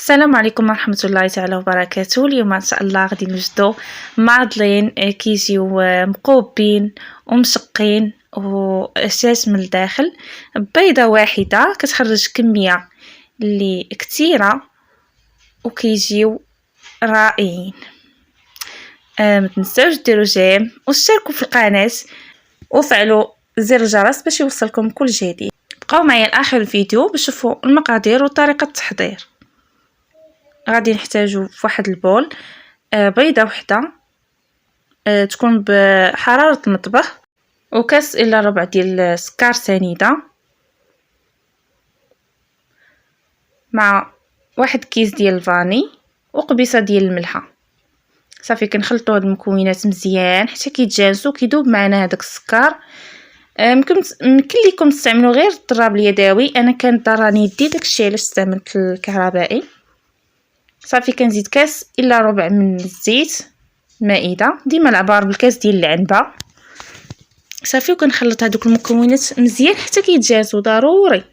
السلام عليكم ورحمة الله تعالى وبركاته. اليوم ان شاء الله غادي نوجدو معضلين كيجيو مقوبين ومشقين واشاش من الداخل. بيضة واحدة كتخرج كمية اللي كتيرة وكيجيو رائعين. ما تنساوش ديروا جيم واشتركوا في القناة وفعلوا زر الجرس باش يوصلكم كل جديد. بقاو معايا لاخر الفيديو باش تشوفوا المقادير وطريقة التحضير. غادي نحتاجو في واحد البول بيضه وحده تكون بحراره المطبخ، وكاس الا ربع ديال السكر سنيده، مع واحد كيس ديال الفاني وقبيصه ديال الملحه. صافي كنخلطوا هاد المكونات مزيان حتى كيتجانسوا كيذوب معنا هذاك السكر. يمكن ليكم تستعملوا غير الضراب اليدوي، انا كانت ضراني يدي داكشي علاش استعملت الكهربائي. صافي كنزيد كاس الا ربع من الزيت مائده، ديما العبار بالكاس ديال العنبه. صافي وكنخلط هذوك المكونات مزيان حتى كيتجانسوا ضروري.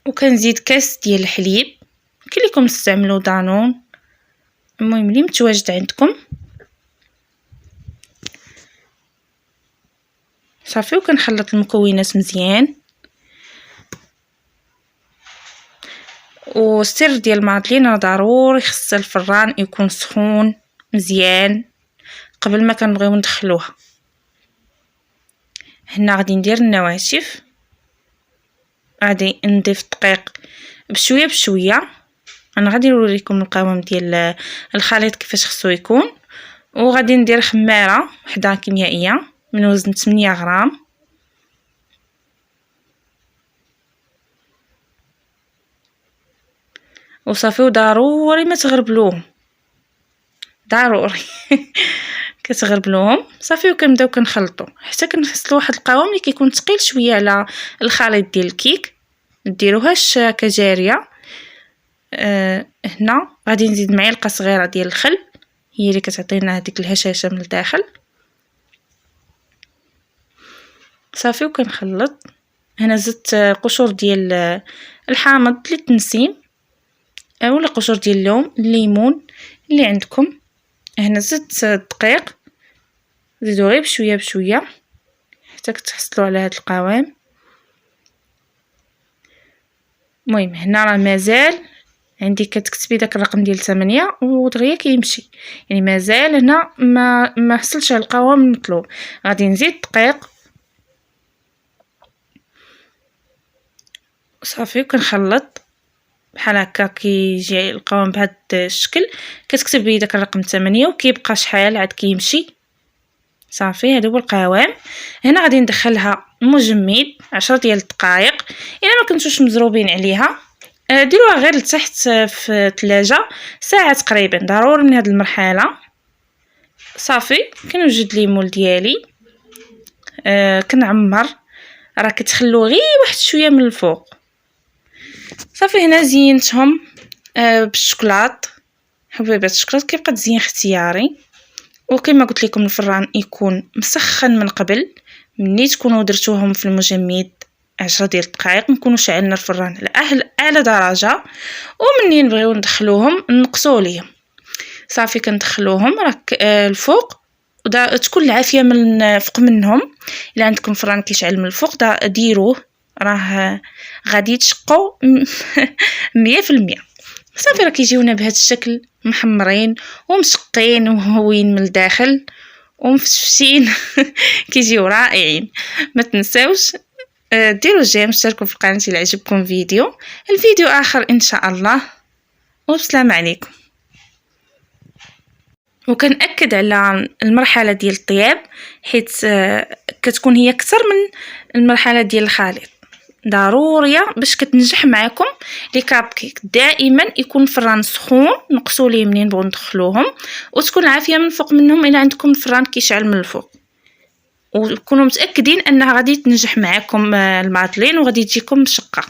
وكنزيد كاس ديال الحليب، يمكن لكم تستعملوا دانون، المهم اللي متواجد عندكم. صافي وكنخلط المكونات مزيان. والسر ديال المعطلين ضروري خص الفران يكون سخون مزيان قبل ما كنبغيو ندخلوها. هنا غادي ندير النواشف، غادي نضيف الدقيق بشويه بشويه. انا غادي نوريكم القوام ديال الخليط كيفاش خصو يكون. وغادي ندير خماره وحده كيميائيه من وزن 8 غرام. وصافي وضروري ما تغربلوهم، ضروري كتغربلوهم. صافي وكنبداو كنخلطوا حتى كنحصلوا واحد القوام اللي كيكون ثقيل شويه على الخليط ديال الكيك. ديروهاش كجاريه. هنا غادي نزيد معلقه صغيره ديال الخل، هي اللي كتعطينا هذيك الهشاشه من الداخل. صافي وكنخلط. هنا زدت قشور ديال الحامض للتنسيم ولا قشور ديال الليمون اللي عندكم. هنا زدت الدقيق، زيدوا غير بشويه بشويه حتى كتحصلوا على هذا القوام. المهم هنا راه مازال عندي كتكتبي داك الرقم ديال 8 ودغيا كيمشي، يعني مازال هنا ما حصلش على القوام المطلوب. غادي نزيد الدقيق صافي وكنخلط بحال هكا. كيجي القوام بهذا الشكل كتكتبي داك الرقم 8 وكيبقى شحال عاد كيمشي. صافي هذا هو القوام. هنا غادي ندخلها مجمد 10 ديال الدقائق. الا ما كنتوش مزروبين عليها ديروها غير لتحت في الثلاجه ساعه تقريبا، ضروري من هذه المرحله. صافي كنوجد ليمون ديالي، كنعمر، راه كتخلو غير واحد شويه من الفوق. صافي هنا زينتهم بالشوكولات، حبيبات الشوكولات كيبقى تزيين اختياري. وكما قلت لكم الفران يكون مسخن من قبل. مني تكونوا درتوهم في المجمد 10 ديال الدقائق نكونوا شعلنا الفران على اعلى درجه، ومني نبغيو ندخلوهم نقصوا ليهم. صافي كندخلوهم راك الفوق تكون العافيه من فوق منهم. الا عندكم فران كيشعل من الفوق ديروه، راه غادي تشقوا 100%. صافي راه كيجيونا بهذا الشكل محمرين ومشقين ومهوين من الداخل ومفشفشين كيجيو رائعين. ما تنساوش ديروا جيم، اشتركوا في القناه الا عجبكم الفيديو اخر ان شاء الله. والسلام عليكم. وكنأكد على المرحله ديال الطياب حيت كتكون هي اكثر من المرحله ديال الخليط، ضروريه باش كتنجح معكم لي كاب كيك. دائما يكون الفران سخون نقصوا ليه منين نبغوا ندخلوهم، وتكون العافيه من فوق منهم الا عندكم الفران كيشعل من الفوق. وكونوا متاكدين انها غادي تنجح معكم المعطلين وغادي تجيكم مشقه.